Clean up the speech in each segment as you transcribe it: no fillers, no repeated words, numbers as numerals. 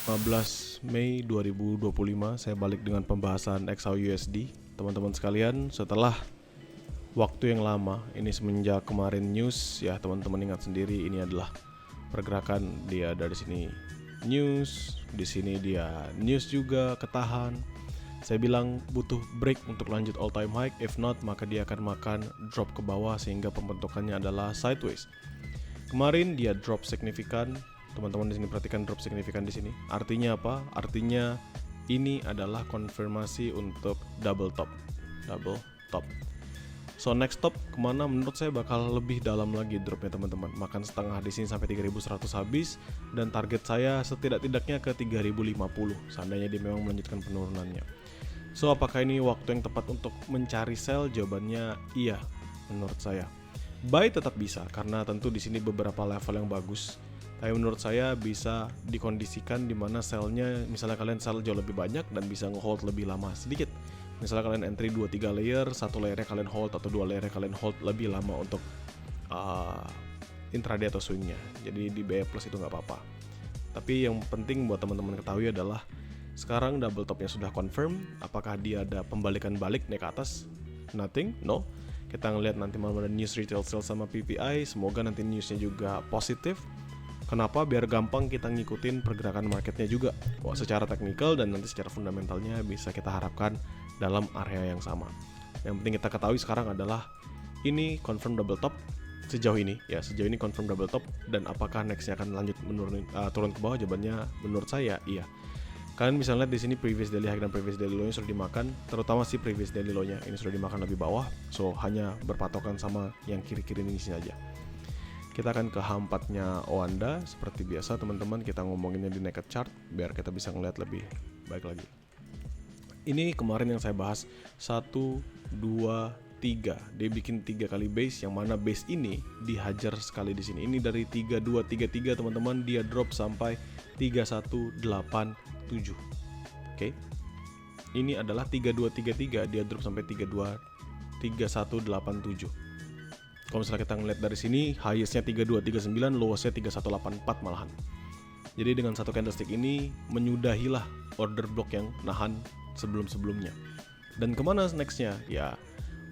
15 Mei 2025 saya balik dengan pembahasan XAUUSD. Teman-teman sekalian, setelah waktu yang lama, ini semenjak kemarin news, ya teman-teman ingat sendiri, ini adalah pergerakan dia dari sini news, di sini dia news juga ketahan. Saya bilang butuh break untuk lanjut all time high, if not maka dia akan makan drop ke bawah sehingga pembentukannya adalah sideways. Kemarin dia drop signifikan. Teman-teman di sini perhatikan drop signifikan di sini. Artinya apa? Artinya ini adalah konfirmasi untuk double top. So next top kemana? Menurut saya bakal lebih dalam lagi dropnya teman-teman. Makan setengah di sini sampai 3100 habis, dan target saya setidak-tidaknya ke 3050 seandainya dia memang melanjutkan penurunannya. So apakah ini waktu yang tepat untuk mencari sell? Jawabannya iya menurut saya. Buy tetap bisa karena tentu di sini beberapa level yang bagus. Tapi menurut saya bisa dikondisikan di mana sell-nya, misalnya kalian sell jauh lebih banyak dan bisa nge-hold lebih lama sedikit. Misalnya kalian entry 2-3 layer, satu layernya kalian hold atau dua layernya kalian hold lebih lama untuk intraday atau swingnya. Jadi di BE plus itu nggak apa-apa. Tapi yang penting buat teman-teman ketahui adalah sekarang double topnya sudah confirm. Apakah dia ada pembalikan balik naik ke atas? Nothing, no. Kita ngeliat nanti malam ada news retail sales sama PPI. Semoga nanti newsnya juga positif. Kenapa? Biar gampang kita ngikutin pergerakan marketnya juga. Wah, secara teknikal dan nanti secara fundamentalnya bisa kita harapkan dalam area yang sama. Yang penting kita ketahui sekarang adalah ini confirm double top sejauh ini confirm double top, dan apakah nextnya akan lanjut turun ke bawah? Jawabannya menurut saya iya. Kalian bisa lihat di sini previous daily high dan previous daily low-nya sudah dimakan, terutama si previous daily low-nya ini sudah dimakan lebih bawah. So hanya berpatokan sama yang kiri-kiri ini sini aja. Kita akan ke H4-nya Oanda. Seperti biasa teman-teman, kita ngomonginnya di naked chart biar kita bisa ngeliat lebih baik lagi. Ini kemarin yang saya bahas 1, 2, 3. Dia bikin 3 kali base, yang mana base ini dihajar sekali di sini. Ini dari 3, 2, 3, 3 teman-teman, dia drop sampai 3187. Oke. Ini adalah 3, 2, 3, 3, dia drop sampai 3187. Kalau misalnya kita ngeliat dari sini, highest-nya 3239, lowest-nya 3184 malahan. Jadi dengan satu candlestick ini menyudahilah order block yang nahan sebelum-sebelumnya. Dan kemana next-nya? Ya,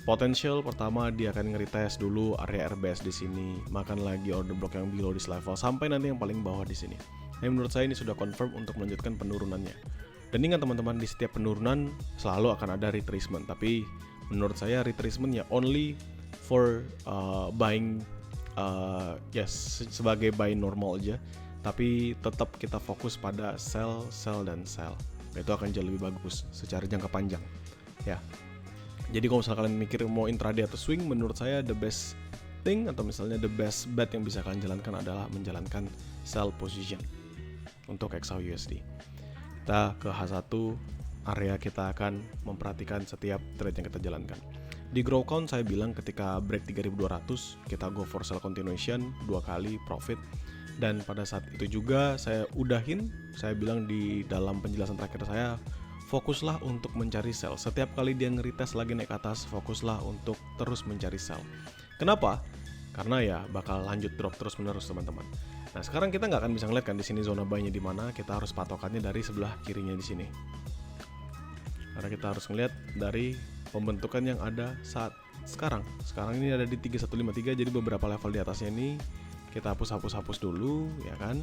potential pertama dia akan nge-retest dulu area RBS di sini, makan lagi order block yang below this level sampai nanti yang paling bawah di sini. Nah, menurut saya ini sudah confirm untuk melanjutkan penurunannya. Dan ingat teman-teman, di setiap penurunan selalu akan ada retracement. Tapi menurut saya retracement ya only for buying, sebagai buy normal aja. Tapi tetap kita fokus pada sell, dan sell. Itu akan jauh lebih bagus secara jangka panjang. Ya. Jadi kalau misalnya kalian mikir mau intraday atau swing, menurut saya the best thing atau misalnya the best bet yang bisa kalian jalankan adalah menjalankan sell position untuk XAUUSD. Kita ke H1 area, kita akan memperhatikan setiap trade yang kita jalankan. Di grow count saya bilang ketika break 3200 kita go for sell continuation 2 kali profit, dan pada saat itu juga saya udahin, saya bilang di dalam penjelasan terakhir saya, fokuslah untuk mencari sell. Setiap kali dia nge-retest lagi naik ke atas, fokuslah untuk terus mencari sell. Kenapa? Karena ya bakal lanjut drop terus menerus teman-teman. Nah sekarang kita nggak akan bisa ngeliat kan di sini zona buy-nya di mana, kita harus patokannya dari sebelah kirinya di sini. Karena kita harus ngeliat dari pembentukan yang ada saat sekarang. Sekarang ini ada di 3153, jadi beberapa level di atasnya ini kita hapus dulu, ya kan?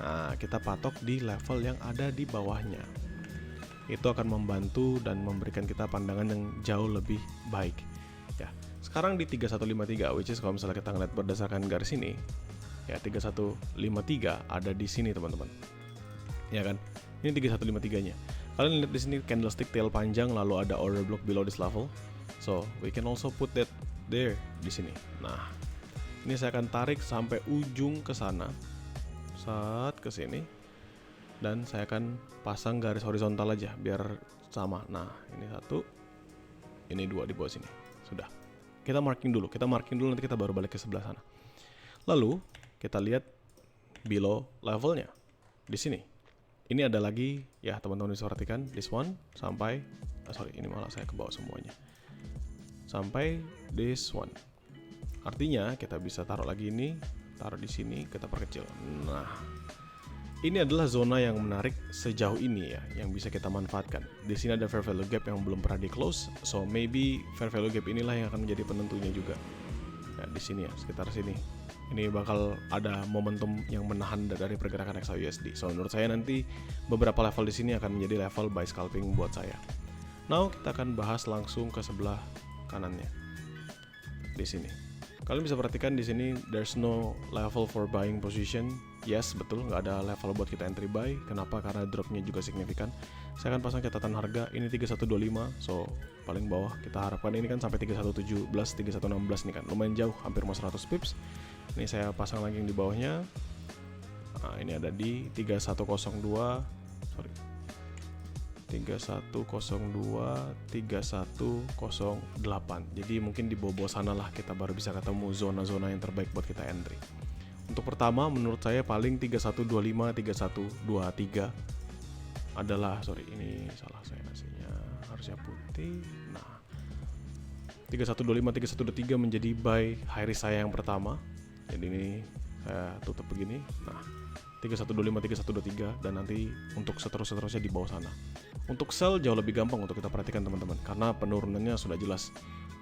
Nah, kita patok di level yang ada di bawahnya. Itu akan membantu dan memberikan kita pandangan yang jauh lebih baik. Ya, sekarang di 3153, which is kalau misalnya kita ngeliat berdasarkan garis ini, ya 3153 ada di sini teman-teman. Ya kan? Ini 3153-nya. Kalian lihat di sini candlestick tail panjang, lalu ada order block below this level. So we can also put that there di sini. Nah, ini saya akan tarik sampai ujung ke sana, saat ke sini, dan saya akan pasang garis horizontal aja biar sama. Nah, ini 1, ini 2 di bawah sini. Sudah. Kita marking dulu nanti kita baru balik ke sebelah sana. Lalu kita lihat below levelnya di sini. Ini ada lagi ya teman-teman, bisa perhatikan this one sampai ini malah saya ke bawah semuanya sampai this one. Artinya kita bisa taruh lagi ini, taruh di sini, kita perkecil. Nah, Ini adalah zona yang menarik sejauh ini ya, yang bisa kita manfaatkan. Di sini ada fair value gap yang belum pernah di close, so maybe fair value gap inilah yang akan menjadi penentunya juga. Ya, di sini ya, sekitar sini. Ini bakal ada momentum yang menahan dari pergerakan XAUSD. So menurut saya nanti beberapa level di sini akan menjadi level buy scalping buat saya. Now kita akan bahas langsung ke sebelah kanannya. Di sini. Kalian bisa perhatikan di sini there's no level for buying position. Yes, betul, nggak ada level buat kita entry buy. Kenapa? Karena dropnya juga signifikan. Saya akan pasang catatan harga. Ini 3125, so paling bawah kita harapkan ini kan sampai 3117, 3116 nih kan. Lumayan jauh, hampir mau 100 pips. Ini saya pasang lagi yang di bawahnya. Nah, ini ada di 3102, sorry. 3102, 3108. Jadi mungkin di bawah sana lah kita baru bisa ketemu zona-zona yang terbaik buat kita entry. Untuk pertama menurut saya paling 3125, 3123 adalah, sorry ini salah saya ngasihnya, harusnya putih. Nah, 3125, 3123 menjadi buy high risk saya yang pertama. Jadi ini saya tutup begini. Nah, 3125, 3123 dan nanti untuk seterusnya di bawah sana. Untuk sell jauh lebih gampang untuk kita perhatikan teman-teman, karena penurunannya sudah jelas,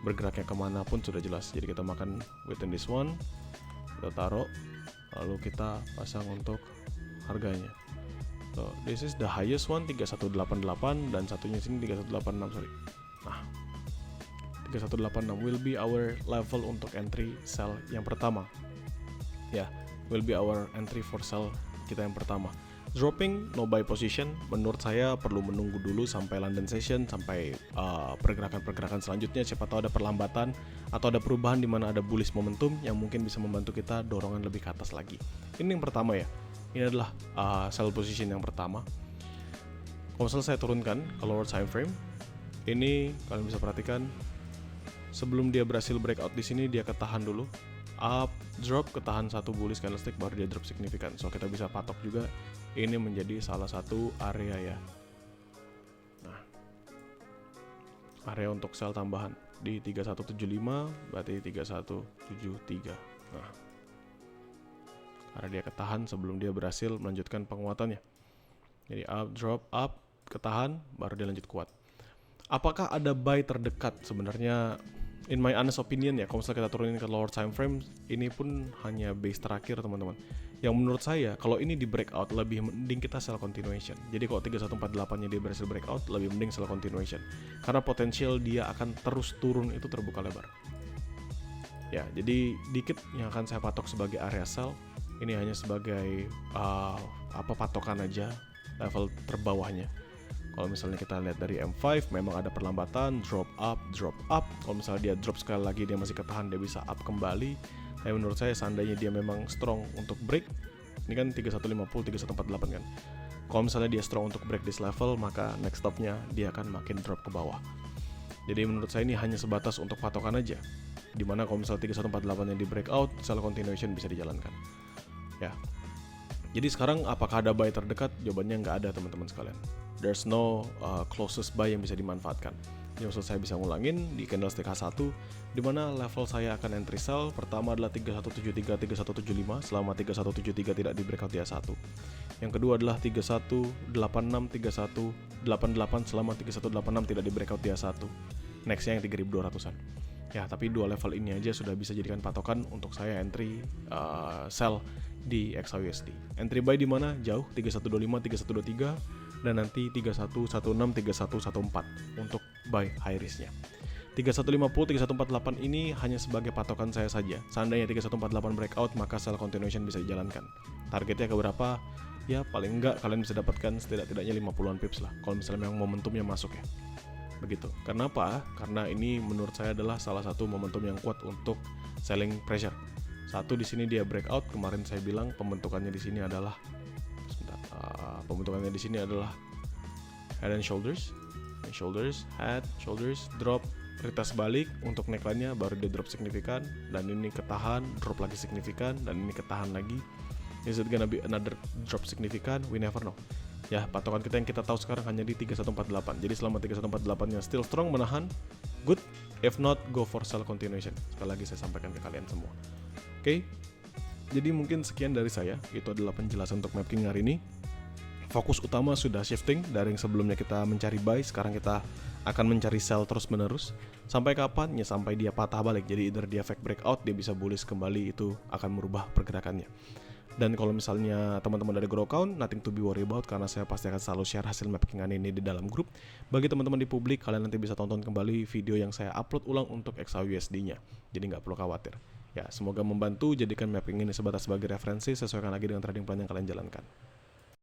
bergeraknya kemana pun sudah jelas. Jadi kita makan within this one, kita taruh, lalu kita pasang untuk harganya. So this is the highest one, 3188 dan satunya sini 3186, sorry. Nah, 3186 will be our level untuk entry sell yang pertama. Ya, will be our entry for sell kita yang pertama. Dropping no buy position menurut saya perlu menunggu dulu sampai London session, sampai pergerakan-pergerakan selanjutnya. Siapa tahu ada perlambatan atau ada perubahan di mana ada bullish momentum yang mungkin bisa membantu kita dorongan lebih ke atas lagi. Ini yang pertama ya. Ini adalah sell position yang pertama. Kalau misalnya saya turunkan ke lower time frame, ini kalian bisa perhatikan sebelum dia berhasil breakout di sini dia ketahan dulu. Up, drop, ketahan satu bullish candlestick baru dia drop signifikan. So kita bisa patok juga ini menjadi salah satu area ya. Nah, area untuk sell tambahan di 3175 berarti 3173. Nah, karena dia ketahan sebelum dia berhasil melanjutkan penguatannya. Jadi up, drop, up, ketahan baru dia lanjut kuat. Apakah ada buy terdekat? Sebenarnya in my honest opinion ya, kalau misalnya kita turunin ke lower time frame, ini pun hanya base terakhir teman-teman. Yang menurut saya, kalau ini di breakout, lebih mending kita sell continuation. Jadi kalau 3148-nya dia berhasil breakout, lebih mending sell continuation. Karena potensial dia akan terus turun itu terbuka lebar. Ya, jadi dikit yang akan saya patok sebagai area sell. Ini hanya sebagai patokan aja, level terbawahnya. Kalau misalnya kita lihat dari M5 memang ada perlambatan, drop up. Kalau misalnya dia drop sekali lagi dia masih ketahan, dia bisa up kembali. Tapi menurut saya seandainya dia memang strong untuk break, ini kan 3150, 3148 kan. Kalau misalnya dia strong untuk break this level, maka next stopnya dia akan makin drop ke bawah. Jadi menurut saya ini hanya sebatas untuk patokan aja. Dimana kalau misalnya 3148 yang di breakout, sell continuation bisa dijalankan. Ya. Jadi sekarang apakah ada buy terdekat? Jawabannya nggak ada teman-teman sekalian. There's no closest buy yang bisa dimanfaatkan. Jadi maksud saya bisa ngulangin di candlestick H1 di mana level saya akan entry sell pertama adalah 3173, 3175 selama 3173 tidak di breakout di H1. Yang kedua adalah 3186, 3188 selama 3186 tidak di breakout di H1. Nextnya yang 3200-an. Ya, tapi dua level ini aja sudah bisa jadikan patokan untuk saya entry sell di XAUSD. Entry buy di mana? Jauh 3125, 3123 dan nanti 3116, 3114 untuk buy high risk-nya. 3150, 3148 ini hanya sebagai patokan saya saja. Seandainya 3148 breakout, maka sell continuation bisa dijalankan. Targetnya ke berapa? Ya paling enggak kalian bisa dapatkan setidak-tidaknya 50-an pips lah kalau misalnya memang momentumnya masuk ya. Begitu. Kenapa? Karena ini menurut saya adalah salah satu momentum yang kuat untuk selling pressure. Satu di sini dia breakout, kemarin saya bilang pembentukannya di sini adalah head and shoulders, head, shoulders, drop, retest balik untuk neckline-nya baru dia drop signifikan dan ini ketahan, drop lagi signifikan dan ini ketahan lagi. Is it gonna be another drop signifikan? We never know. Ya, patokan kita yang kita tahu sekarang hanya di 3148. Jadi selama 3148-nya still strong menahan, good. If not, go for sell continuation. Sekali lagi saya sampaikan ke kalian semua. Oke. Jadi mungkin sekian dari saya. Itu adalah penjelasan untuk mapping hari ini. Fokus utama sudah shifting dari yang sebelumnya kita mencari buy, sekarang kita akan mencari sell terus menerus. Sampai kapan? Ya sampai dia patah balik. Jadi either dia fake breakout, dia bisa bullish kembali, itu akan merubah pergerakannya. Dan kalau misalnya teman-teman dari Grow Account, nothing to be worry about, karena saya pasti akan selalu share hasil mappingan ini di dalam grup. Bagi teman-teman di publik, kalian nanti bisa tonton kembali video yang saya upload ulang untuk XAUUSD-nya. Jadi nggak perlu khawatir. Ya, semoga membantu. Jadikan mapping ini sebatas sebagai referensi, sesuaikan lagi dengan trading plan yang kalian jalankan.